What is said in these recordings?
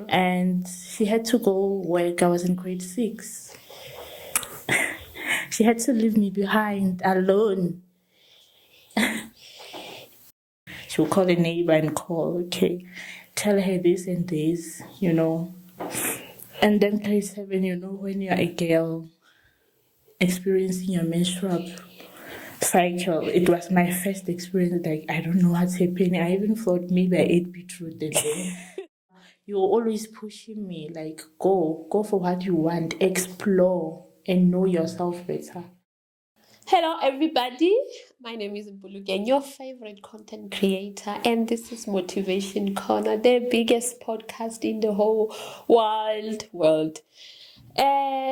and she had to go work. I was in grade 6. She had to leave me behind alone. She would call a neighbor and okay, tell her this and this, And then grade 7, when you're a girl experiencing your menstrual cycle, it was my first experience. Like, I don't know what's happening. I even thought maybe I ate beetroot that day. You were always pushing me, like, go for what you want, explore and know yourself better. Hello, everybody. My name is Bulugen, your favorite content creator, and this is Motivation Corner, the biggest podcast in the whole world.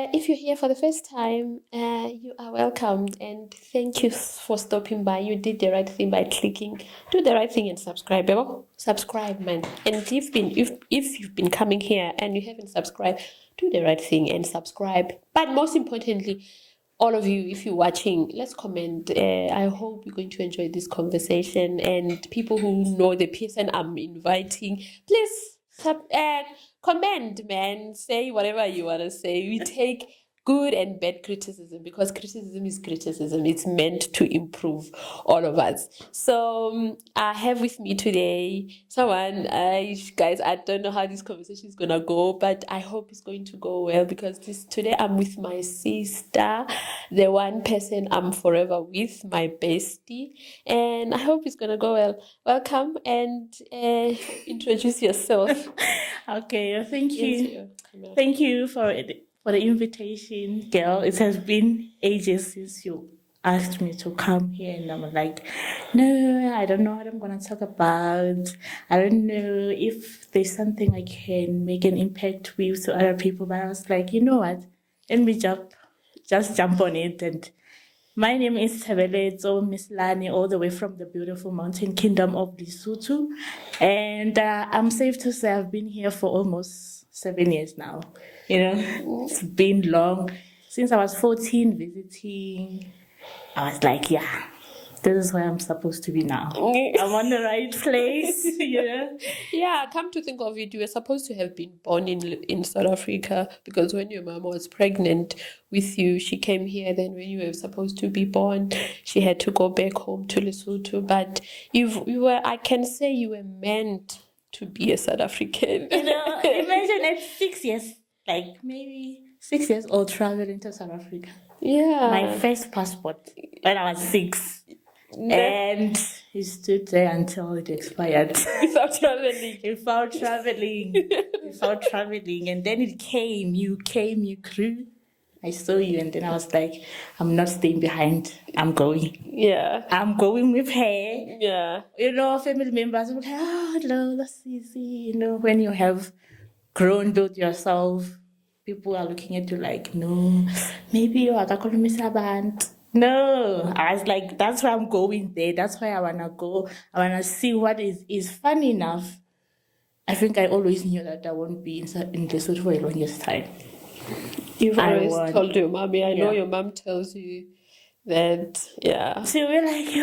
If you're here for the first time, you are welcomed, and thank you for stopping by. You did the right thing by clicking. Do the right thing and subscribe. Subscribe, man. And if you've been coming here and you haven't subscribed, do the right thing and subscribe. But most importantly, all of you, if you're watching, let's comment. I hope you're going to enjoy this conversation. And people who know the person I'm inviting, please comment, man. Say whatever you want to say. We take good and bad criticism, because criticism is criticism. It's meant to improve all of us. So I have with me today someone, guys, I don't know how this conversation is going to go, but I hope it's going to go well, because today I'm with my sister, the one person I'm forever with, my bestie, and I hope it's going to go well. Welcome, and introduce yourself. Okay, thank you. Thank you for the invitation, girl. It has been ages since you asked me to come here, and I'm like, no, I don't know what I'm gonna talk about. I don't know if there's something I can make an impact with to other people. But I was like, you know what? Let me just jump on it. And my name is Ts'ebeletso Meselane, all the way from the beautiful mountain kingdom of Lesotho. And I'm safe to say I've been here for almost 7 years now. It's been long. Since I was 14 visiting, I was like, yeah, this is where I'm supposed to be now. I'm on the right place, Yeah, come to think of it, you were supposed to have been born in South Africa, because when your mom was pregnant with you, she came here. Then when you were supposed to be born, she had to go back home to Lesotho. But I can say you were meant to be a South African. Imagine at 6 years, like maybe 6 years old, traveling to South Africa. Yeah. My first passport when I was 6. And he stood there until it expired. Without traveling. Without traveling. And then it came, you grew. I saw you, and then I was like, I'm not staying behind. I'm going. Yeah. I'm going with her. Yeah. Family members will be like, oh, no, that's easy. When you have grown, built yourself, people are looking at you like, no, maybe you are going. No, I was like, that's why I'm going there. That's why I want to go. I want to see what is fun enough. I think I always knew that I won't be in Lesotho for a longest time. You've always told your mommy. I know your mom tells you that, yeah. So we're like,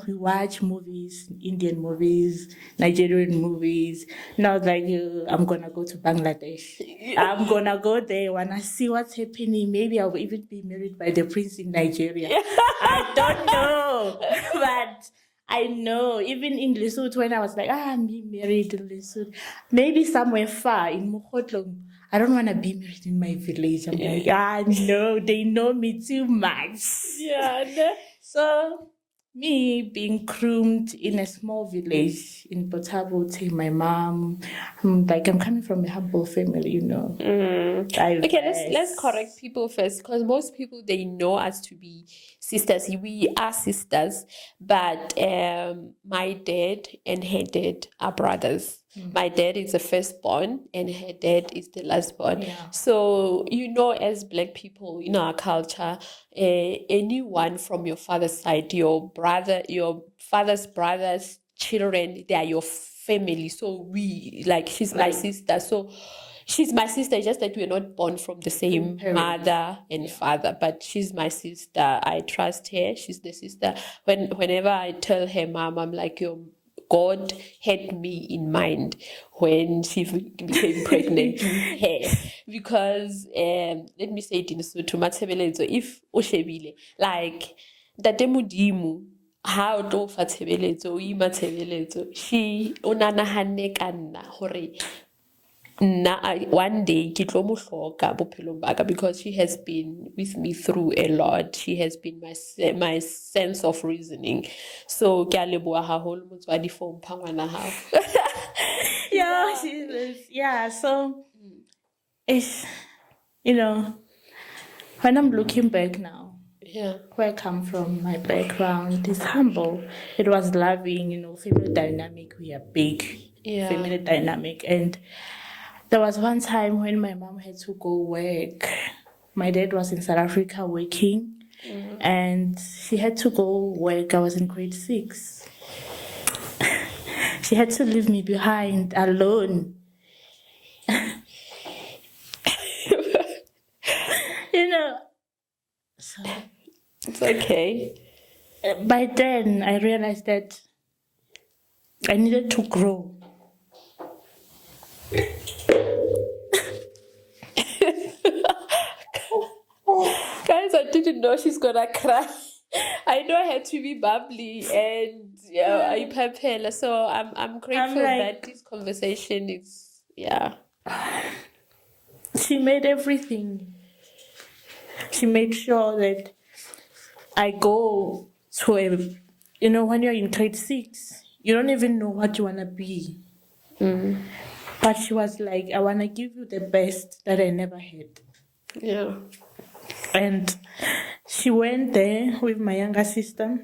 we watch movies, Indian movies, Nigerian movies. Now like, I'm going to go to Bangladesh. I'm going to go there, want to see what's happening. Maybe I'll even be married by the prince in Nigeria. I don't know. But I know, even in Lesotho, when I was like, I'm being married in Lesotho, maybe somewhere far in Mokotlong. I don't want to be married in my village. I'm like, no, they know me too much. Yeah. So, me being groomed in a small village in Botabote, my mom, I'm coming from a humble family, Okay, let's correct people first, because most people, they know us to be sisters. We are sisters, but my dad and her dad are brothers. My dad is the firstborn and her dad is the lastborn. Yeah. So, as Black people in our culture, anyone from your father's side, your father's brothers, children, they are your family. So she's my sister. So she's my sister, just that we're not born from the same mother and father, but she's my sister. I trust her. She's the sister. Whenever I tell her mom, I'm like, God had me in mind when she became pregnant with her. Because, let me say it in Lesotho, Tshebeletso, if o shebile, like, Tate Modimo, ha o tlo fa Tshebeletso, o ima Tshebeletso, o nanahanne ka nna hore one day ke tlo mo hloka bophelong ba ka, because she has been with me through a lot. She has been my sense of reasoning. So ke a leboha haholo motswadi for mpha ngwana hao. Yeah, she is. Yeah, so it's, you know, when I'm looking back now, where I come from, my background is humble. It was loving, you know, family dynamic. We are big family dynamic. And there was one time when my mom had to go work. My dad was in South Africa working, and she had to go work. I was in grade 6. She had to leave me behind alone. You know, so it's okay. By then, I realized that I needed to grow. Guys, I didn't know she's gonna cry. I know I had to be bubbly and I prepare. So I'm grateful that this conversation is She made everything. She made sure that I go to when you're in grade 6, you don't even know what you wanna be. But she was like, I wanna give you the best that I never had. Yeah. And she went there with my younger sister.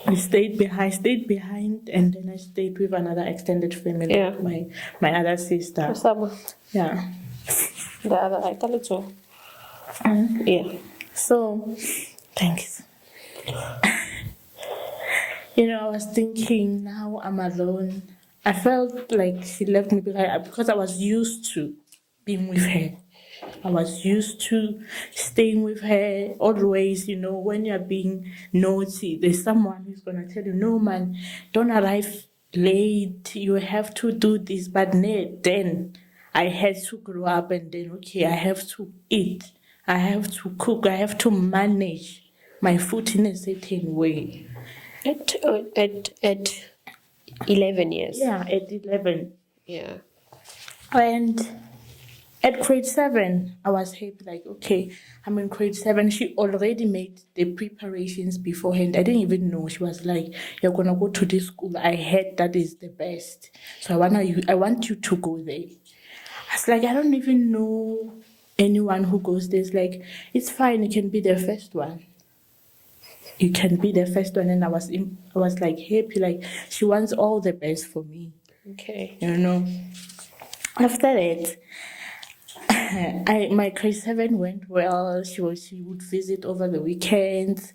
We stayed behind, and then I stayed with another extended family. Yeah. My other sister. Yeah. The other, yeah. So, thanks. I was thinking, now I'm alone. I felt like she left me behind because I was used to being with her. I was used to staying with her always. When you're being naughty, there's someone who's going to tell you, no, man, don't arrive late. You have to do this. But then I had to grow up, and then, okay, I have to eat. I have to cook. I have to manage my food in a certain way. At 11 years. Yeah, at 11. Yeah. And at grade 7, I was happy, like, okay, I'm in grade 7. She already made the preparations beforehand. I didn't even know. She was like, you're going to go to this school. I heard that is the best. So I want you to go there. I was like, I don't even know anyone who goes there. It's like, it's fine. You can be the first one. You can be the first one. And I was like happy, like she wants all the best for me. Okay. After that, my grade 7 went well. She would visit over the weekends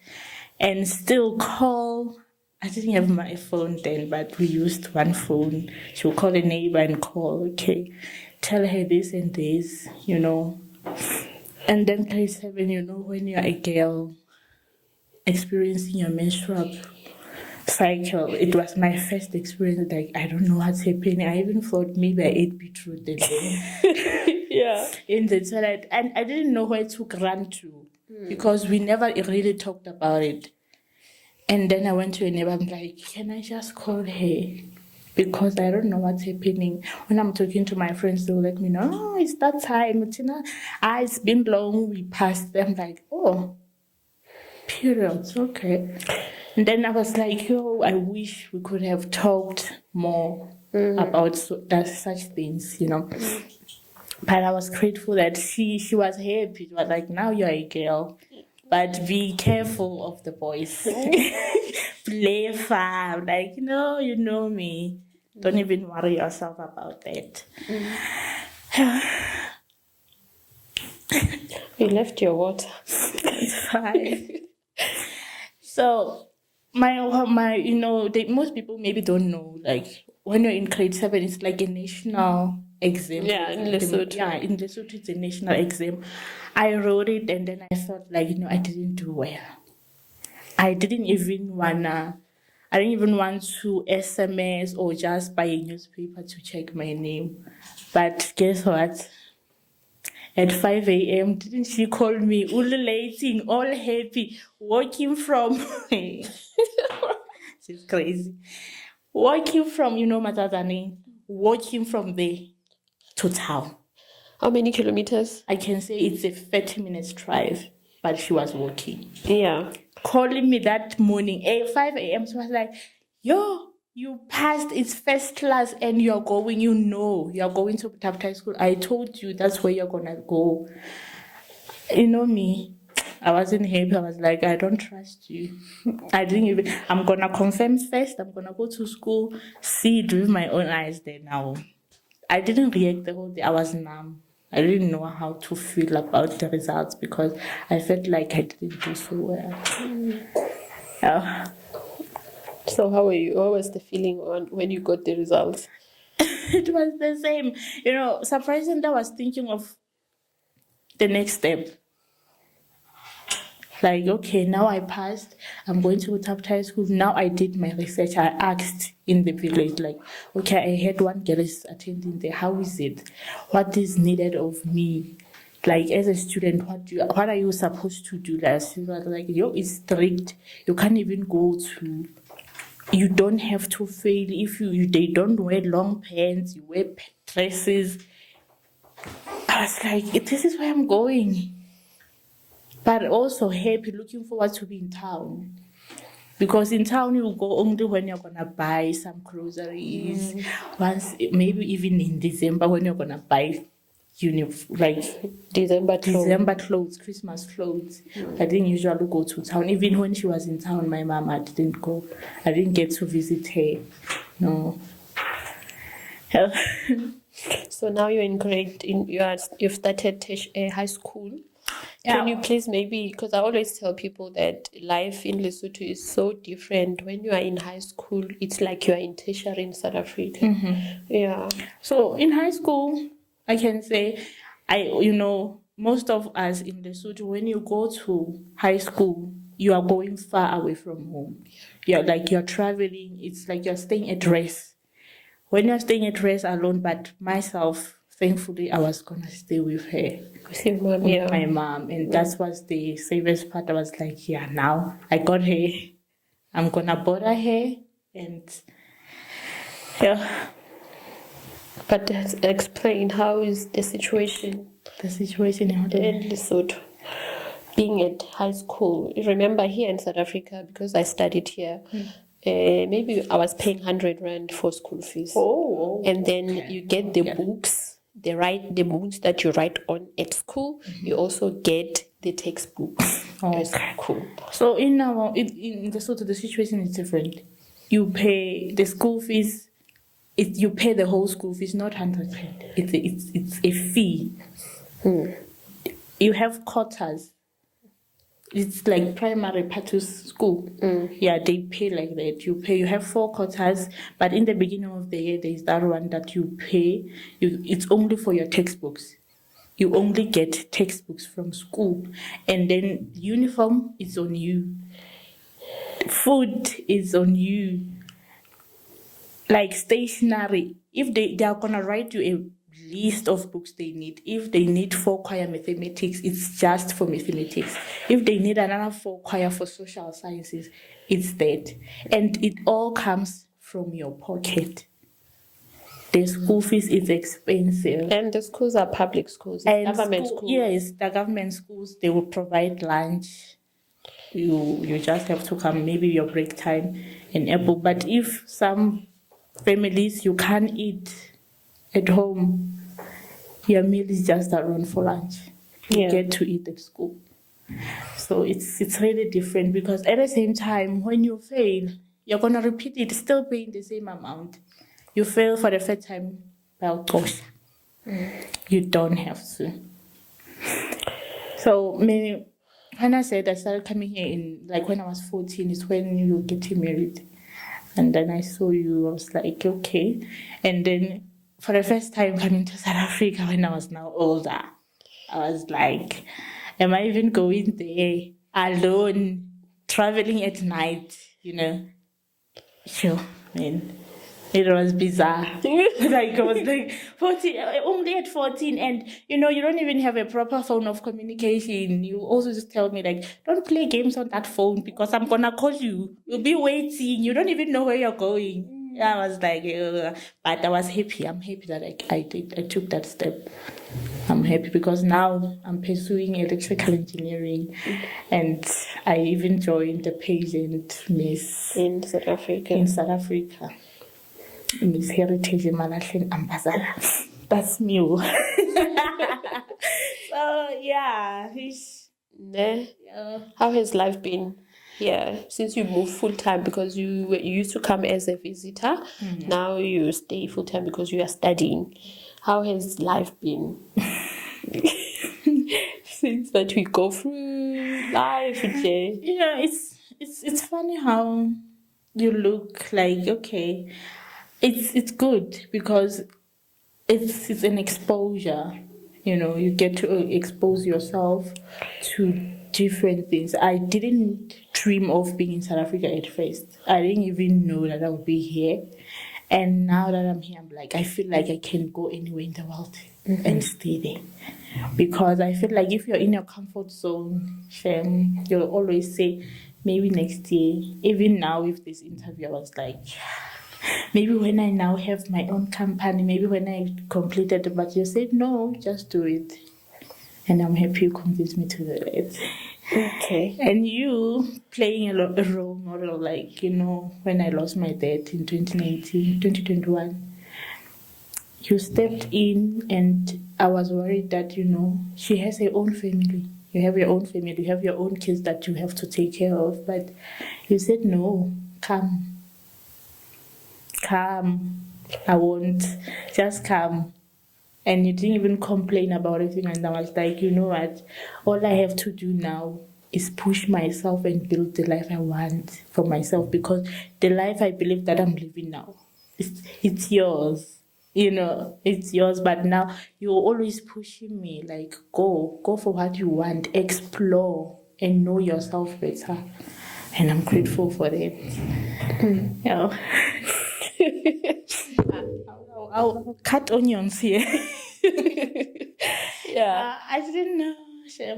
and still call. I didn't have my phone then, but we used one phone. She would call a neighbor and call, okay, tell her this and this, And then grade 7, when you're a girl experiencing your menstrual cycle, it was my first experience. Like, I don't know what's happening. I even thought maybe I ate beetroot and in the toilet, and I didn't know where to run to because we never really talked about it. And then I went to a neighbor. I'm like, can I just call her? Because I don't know what's happening. When I'm talking to my friends, they'll let me know, oh, it's that time. It's been long. We passed them. Like, oh, periods, okay. And then I was like, I wish we could have talked more about such things, But I was grateful that she was happy. She was like, now you're a girl, but be careful of the boys. Play far. Like, you know me. Don't even worry yourself about that. You left your water. It's fine. So, most people maybe don't know, like, when you're in grade 7, it's like a national exam. Yeah, in Lesotho. Yeah, in Lesotho, it's a national exam. I wrote it, and then I thought, like, I didn't do well. I didn't even wanna I didn't even want to SMS or just buy a newspaper to check my name. But guess what? At 5 a.m., didn't she call me ululating, all happy, walking from... She's crazy. Walking from, Matazane, walking from there to town. How many kilometers? I can say it's a 30 minutes drive, but she was walking. Yeah. Calling me that morning, 5 a.m. She was like, yo, you passed, it's first class and you're going, you're going to Tefl school. I told you that's where you're going to go. You know me, I wasn't happy. I was like, I don't trust you. I'm going to confirm first. I'm going to go to school, see it with my own eyes there now. I didn't react the whole day. I was numb. I didn't know how to feel about the results because I felt like I didn't do so well. So how were you? What was the feeling when you got the results? It was the same. Surprisingly, I was thinking of the next step. Like, okay, now I passed. I'm going to Tefl school. Now I did my research. I asked in the village, like, okay, I had one girl is attending there. How is it? What is needed of me? Like, as a student, what are you supposed to do? She was like, it's strict. You can't even go to... You don't have to fail if they don't wear long pants. You wear dresses. I was like, this is where I'm going. But also happy, looking forward to be in town. Because in town, you go only when you're going to buy some groceries. Once, maybe even in December, when you're going to buy, December clothes, Christmas clothes. I didn't usually go to town. Even when she was in town, my mama didn't go. I didn't get to visit her. No. So now you're in you've started high school. Yeah. Can you please because I always tell people that life in Lesotho is so different. When you are in high school, it's like you are in tertiary in South Africa. Mm-hmm. Yeah. So in high school, I can say, most of us in Lesotho, when you go to high school, you are going far away from home. You're traveling. It's like you're staying at rest. When you're staying at rest alone, but myself, thankfully, I was going to stay with her. With your mom, with my mom. And that was the safest part. I was like, now I got her. I'm going to bother her. And But explain, how is the situation? The situation in Lesotho. Being at high school. Remember here in South Africa, because I studied here, maybe I was paying 100 rand for school fees. Oh. And then you get the books, the books that you write on at school. You also get the textbooks. Okay. Cool. So in Lesotho, the situation is different. You pay the school fees. You pay the whole school fees, not 100 rand. It's a fee. You have quotas. It's like primary part to school. Yeah, they pay like that. You have 4 quotas, but in the beginning of the year, there's that one that you pay. It's only for your textbooks. You only get textbooks from school. And then uniform is on you. Food is on you. Like stationery. If they are going to write you a list of books they need. If they need 4 choir mathematics, it's just for mathematics. If they need another 4 choir for social sciences, it's that. And it all comes from your pocket. The school fees is expensive. And the schools are public schools, government schools. Yes, the government schools, they will provide lunch. You just have to come, maybe your break time and apple. But if some families, you can't eat at home, your meal is just around for lunch. You get to eat at school. So it's really different, because at the same time, when you fail, you're going to repeat it, still paying the same amount. You fail for the first time, well, gosh, you don't have to. So when I said I started coming here in, like when I was 14, is when you were getting married. And then I saw you, I was like, okay. And then for the first time coming to South Africa when I was now older, I was like, am I even going there alone, traveling at night, Sure, man. It was bizarre. Like, I was like 14, only at 14, and you don't even have a proper phone of communication. You also just tell me, like, don't play games on that phone because I'm gonna call you. You'll be waiting. You don't even know where you're going. I was like, ugh. But I was happy. I'm happy that I took that step. I'm happy because now I'm pursuing electrical engineering, and I even joined the pageant Miss In South Africa. Miss Heritage Malahleng Ambassador. That's me. So yeah, How has life been here since you moved full time? Because you used to come as a visitor. Now you stay full time because you are studying. How has life been since that we go through life? Jay? It's funny how you look like, okay, it's good because it's an exposure. You get to expose yourself to different things. I didn't dream of being in South Africa at first. I didn't even know that I would be here. And now that I'm here, I'm like, I feel like I can go anywhere in the world and stay there. Because I feel like if you're in your comfort zone, you'll always say, maybe next year. Even now with this interview, I was like, maybe when I now have my own company, maybe when I completed it, but you said, no, just do it. And I'm happy you convinced me to do it. Okay. And you playing a role model, like, when I lost my dad in 2021, you stepped in, and I was worried that, she has her own family. You have your own family, you have your own kids that you have to take care of. But you said, no, come, I won't, just come. And you didn't even complain about anything. And I was like, you know what? All I have to do now is push myself and build the life I want for myself. Because the life I believe that I'm living now, it's yours. It's yours. But now you're always pushing me, like, go for what you want, explore and know yourself better. And I'm grateful for that. I'll cut onions here. Yeah. I didn't know.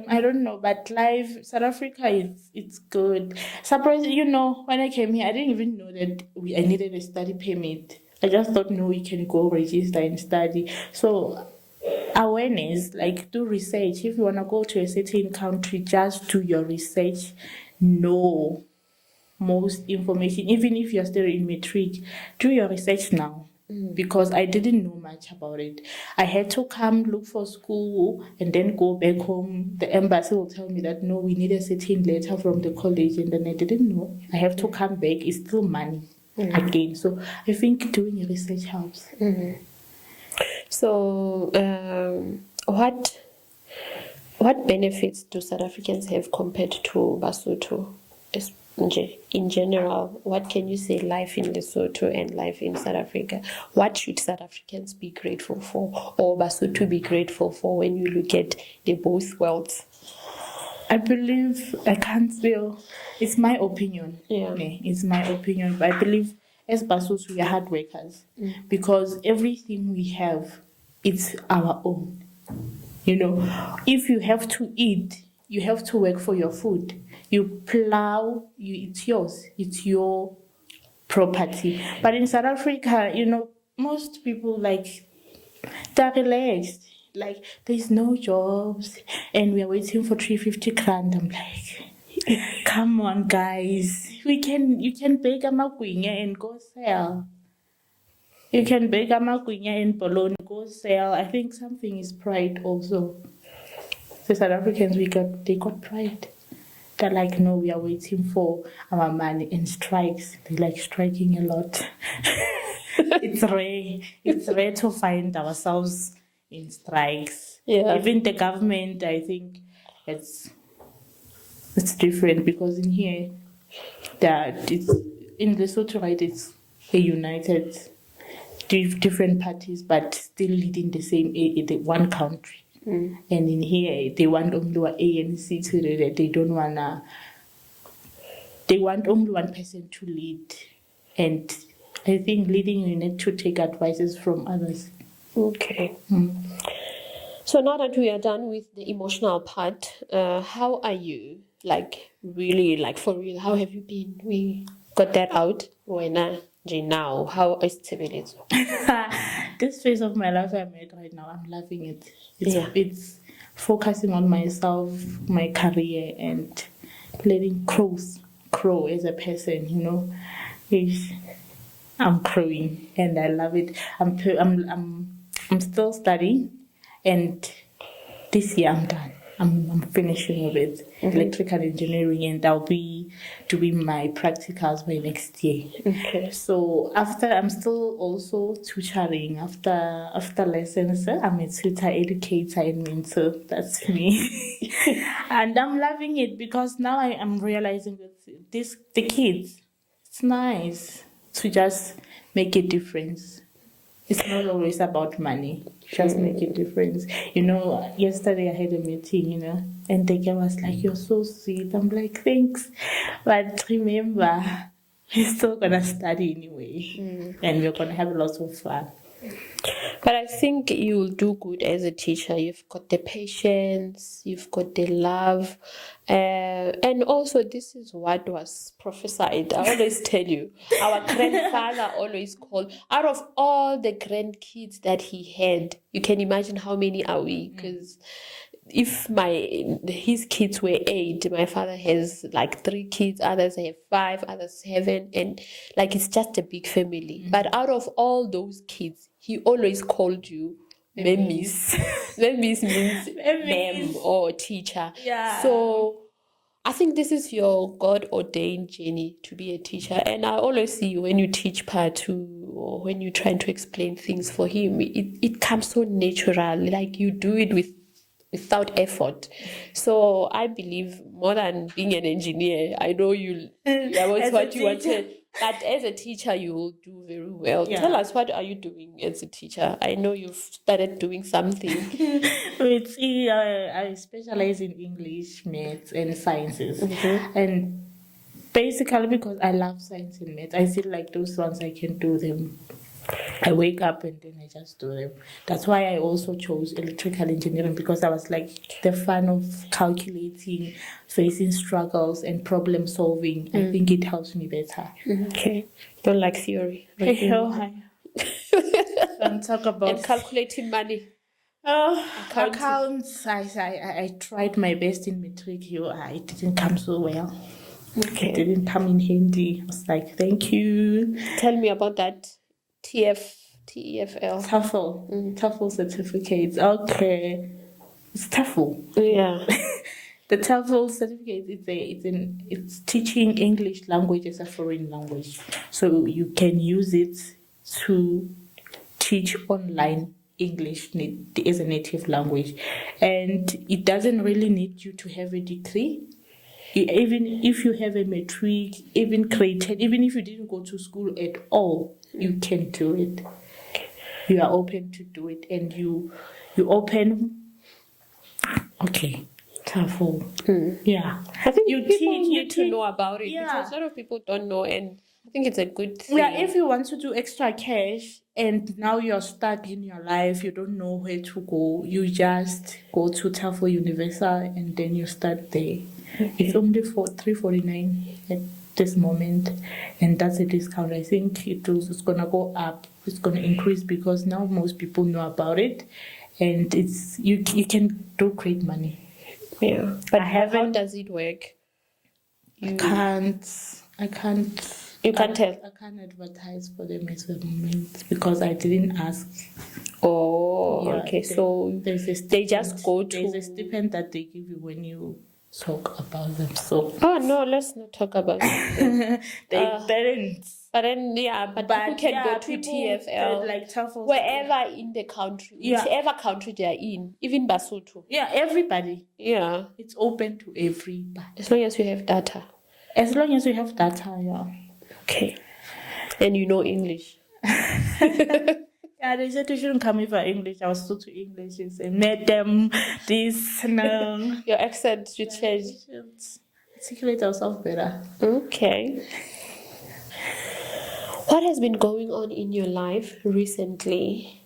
I don't know, but life, South Africa, it's good. Surprisingly, when I came here, I didn't even know that I needed a study permit. I just thought, no, we can go register and study. So awareness, like, do research. If you want to go to a certain country, just do your research. Know most information. Even if you're still in matric, do your research now. Because I didn't know much about it. I had to come look for school and then go back home. The embassy will tell me that, no, we need a certain letter from the college, and then I didn't know. I have to come back. It's still money again. So I think doing your research helps. So what benefits do South Africans have compared to Basotho? In general, what can you say life in Lesotho and life in South Africa? What should South Africans be grateful for, or Basotho be grateful for, when you look at the both worlds? I believe, I can't feel, it's my opinion. Yeah. It's my opinion. But I believe as Basotho, we are hard workers. Because everything we have, it's our own. If you have to eat, you have to work for your food. You plow, it's yours. It's your property. But in South Africa, most people, like, they're relaxed. Like, there's no jobs, and we're waiting for 350 grand. I'm like, come on, guys. You can bake a magwinya and go sell. You can bake a magwinya in Bologna, go sell. I think something is pride also. The South Africans, they got pride. They're like, no, we are waiting for our money. And strikes, they like striking a lot. It's rare to find ourselves in strikes. Yeah. Even the government, I think it's different, because in here, in Lesotho, right, it's a united, different parties, but still leading the same, the one country. And in here, they want only one ANC to do that. They want only one person to lead. And I think leading, you need to take advices from others. Okay. So now that we are done with the emotional part, how are you? Like, really, like for real, how have you been? We got that out. Now, how is Tshebeletso? This phase of my life I'm at right now, I'm loving it. Yeah. It's focusing on myself, my career, and letting grow as a person. I'm growing, and I love it. I'm still studying, and this year I'm done. I'm finishing with electrical engineering, and I'll be doing my practicals by next year. Okay. So I'm still also tutoring after lessons. I'm a tutor, educator, and mentor. That's me, and I'm loving it because now I am realizing that the kids. It's nice to just make a difference. It's not always about money. Just make a difference. Yesterday I had a meeting, and the girl was like, "You're so sweet." I'm like, "Thanks." But remember, we're still going to study anyway. And we're going to have lots of fun. But I think you'll do good as a teacher. You've got the patience, you've got the love. And also, this is what was prophesied. I always tell you, our grandfather always called, out of all the grandkids that he had, you can imagine how many are we? Because if his kids were 8, my father has like 3 kids, others have 5, others 7, and like it's just a big family. But out of all those kids, he always called you Memis. Memis means mem or teacher. Yeah. So I think this is your God-ordained journey to be a teacher. And I always see you when you teach part 2 or when you're trying to explain things for him, it comes so natural. Like you do it without effort. So I believe more than being an engineer, I know that was what you wanted. But as a teacher, you will do very well. Yeah. Tell us, what are you doing as a teacher? I know you've started doing something. I specialize in English, maths, and sciences. And basically because I love science and maths, I feel like those ones I can do them. I wake up and then I just do them. That's why I also chose electrical engineering, because I was like the fun of calculating, facing struggles, and problem solving. I think it helps me better. Okay. Don't like theory. Don't talk about and calculating money. Accounts. I tried my best in matric. It didn't come so well. Okay. It didn't come in handy. I was like, thank you. Tell me about that. TEFL. Tefl certificates. Okay. It's Tefl. Yeah. The Tefl certificate, it's teaching English language as a foreign language. So you can use it to teach online English as a native language. And it doesn't really need you to have a degree. Even if you have a matric, even if you didn't go to school at all, you can do it. You are open to do it, and you open. Okay, Tefl. Yeah, I think you need to know about it, because a lot of people don't know, and I think it's a good thing. Yeah, if you want to do extra cash and now you're stuck in your life, you don't know where to go, you just go to Tefl Universal and then you start there. It's only for $349 at this moment, and that's a discount. I think it's gonna go up. It's gonna increase because now most people know about it, and it's you can do great money. Yeah, but how does it work? I can't. You can't tell. I can't advertise for them at the moment because I didn't ask. Oh, yeah, okay. So they just go to. There's a stipend that they give you when you talk about them. So. Oh no, let's not talk about it. Parents. But then, but people can go to TFL, like Tefl, wherever in the country, whichever country they are in, even Lesotho. Yeah, everybody. Yeah, it's open to everybody. As long as you have data. As long as you have data, yeah. Okay. And you know English. Yeah, they said you shouldn't come here for English. I was so to English. I met them, this, no. Your accent should change. Articulate ourselves better. Okay. What has been going on in your life recently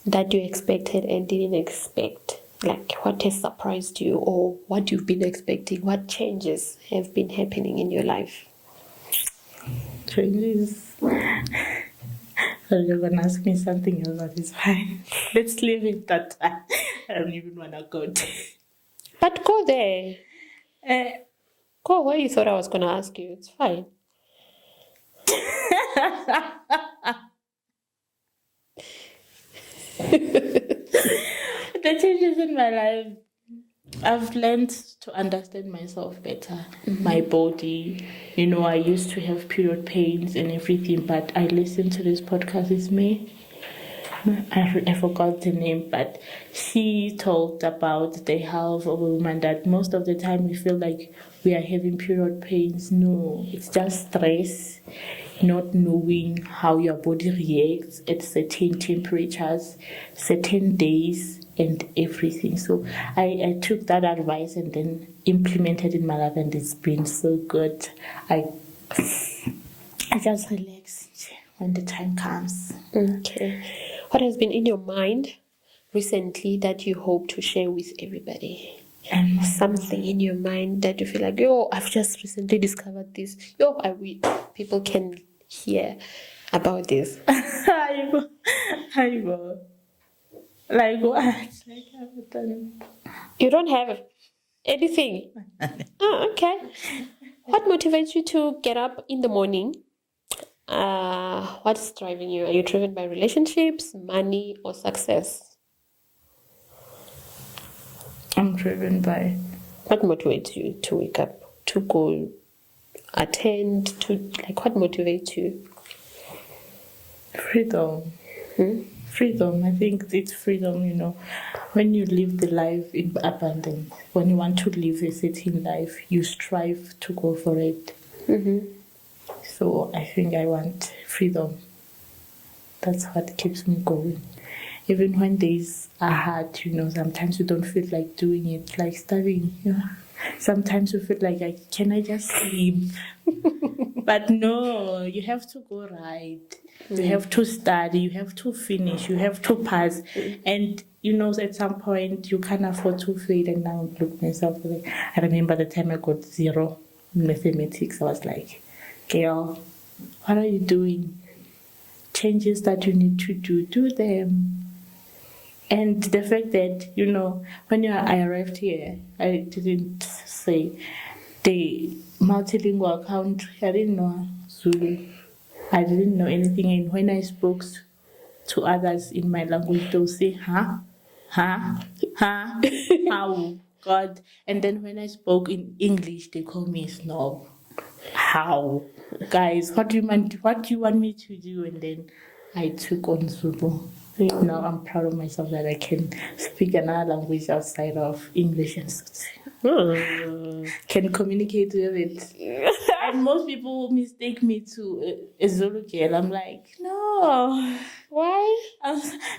that you expected and didn't expect? Like, what has surprised you, or what you've been expecting? What changes have been happening in your life? Changes. So you're gonna ask me something else, that is fine. Let's leave it that I don't even wanna go there. But go there. Uh, Go where you thought I was gonna ask you. It's fine. The changes in my life, I've learned to understand myself better, my body. You know, I used to have period pains and everything, but I listened to this podcast. It's me. I forgot the name, but she talked about the health of a woman, that most of the time we feel like we are having period pains. No, it's just stress, not knowing how your body reacts at certain temperatures, certain days, and everything. So I took that advice and then implemented in my life, and it's been so good. I just relax when the time comes. Okay. What has been in your mind recently that you hope to share with everybody? And Something in your mind that you feel like, yo, I've just recently discovered this. Yo, people can hear about this. I will. Like what? Like I've done. You don't have anything. Oh, okay. What motivates you to get up in the morning? What's driving you? Are you driven by relationships, money, or success? I'm driven by What motivates you to wake up, to go attend, what motivates you? freedom. Freedom. I think it's freedom, you know. When you live the life in abundance, when you want to live a certain life, you strive to go for it. So I think I want freedom. That's what keeps me going. Even when days are hard, you know, sometimes you don't feel like doing it, like studying. You know? Sometimes you feel like, can I just sleep? But no, you have to go right. You have to study, you have to finish, you have to pass. And, you know, at some point, you can't afford to fail. And now look myself, like, I remember the time I got 0 in mathematics. I was like, girl, what are you doing? Changes that you need to do them. And the fact that, you know, when I arrived here, I didn't say the multilingual country. I didn't know Zulu. I didn't know anything. And when I spoke to others in my language, they'll say, huh? How? God. And then when I spoke in English, they call me a snob. How? Guys, what do you want me to do? And then I took on Zulu. Now I'm proud of myself that I can speak another language outside of English and can communicate with it. And most people mistake me to a Zulu girl. I'm like, no. Why?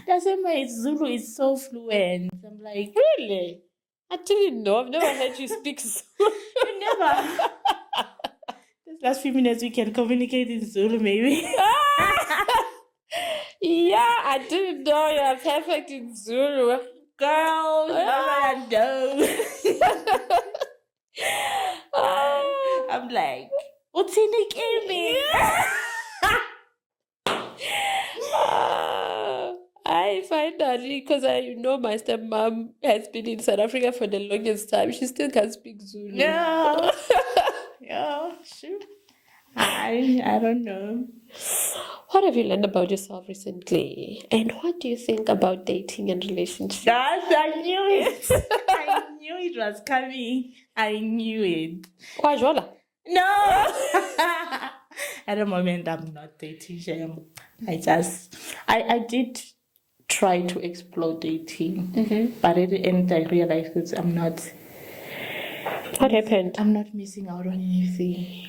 That's why my Zulu is so fluent. I'm like, Really? I didn't know. I've never heard you speak Zulu. you never. This last few minutes we can communicate in Zulu, maybe. Yeah, I didn't know you are perfect in Zulu. Girl, I know. I'm like, what's in the I finally, because I know my stepmom has been in South Africa for the longest time. She still can't speak Zulu. Yeah. Yeah, sure. I don't know. What have you learned about yourself recently? And what do you think about dating and relationships? Gosh, I knew it. I knew it was coming. I knew it. Wajola? No. At the moment, I'm not dating. I did try to explore dating, but at the end, I realized that I'm not. What happened? I'm not missing out on anything.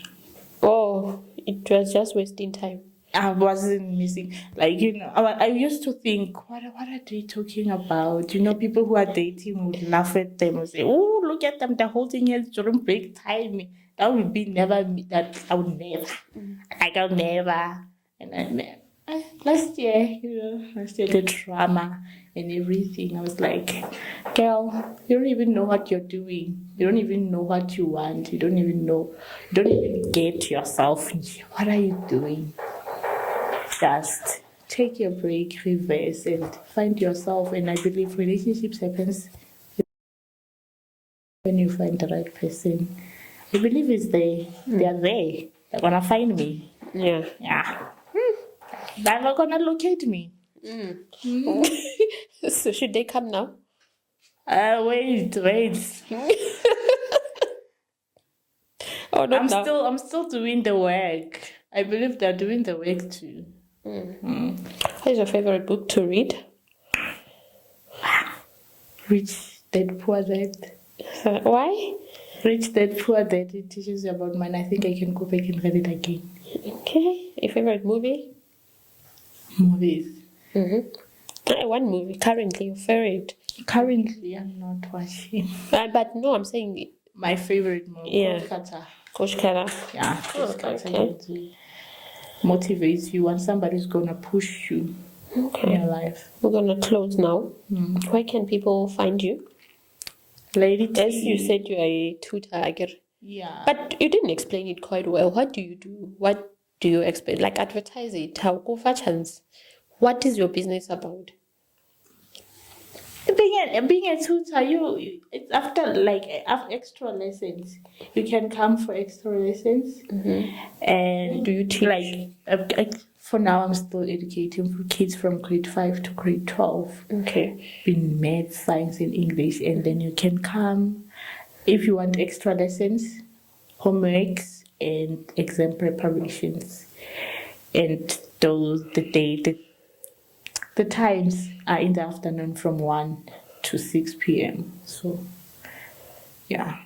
Oh, it was just wasting time. I wasn't missing, like, you know, I used to think, what are they talking about? You know, people who are dating would laugh at them and say, oh, look at them, they're holding hands during break time. That would be never me. That I would never. Like, I'll never. And last year, the drama and everything, I was like, girl, you don't even know what you're doing. You don't even know what you want. You don't even get yourself. What are you doing? Just take your break, reverse, and find yourself. And I believe relationships happens when you find the right person. I believe it's there. They are there. They're gonna find me. Yeah. They're not gonna locate me. So should they come now? Wait. Oh, no, I'm still doing the work. I believe they're doing the work too. What is your favorite book to read? Rich Dad Poor Dad. Why? Rich Dad Poor Dad. It teaches you about money. I think I can go back and read it again. Okay. Your favorite movie? Movies. One movie currently your favorite? Currently, I'm not watching. But no, I'm saying My favorite movie. Yeah. Coach Coach Kara. Yeah, Coach Okay. Motivates you and somebody's gonna push you in your life. We're gonna close now. Where can people find you? Lady T. As you said, you are a tutor, I get. Yeah. But you didn't explain it quite well. What do you do? What do you explain? Like advertise it. How go for chance? What is your business about? Being a tutor, it's after extra lessons. You can come for extra lessons. And Do you teach? For now, I'm still educating for kids from grade 5 to grade 12. Okay. In math, science, and English. And then you can come if you want extra lessons, homeworks, and exam preparations. And the times are in the afternoon from 1 to 6 p.m. So, yeah.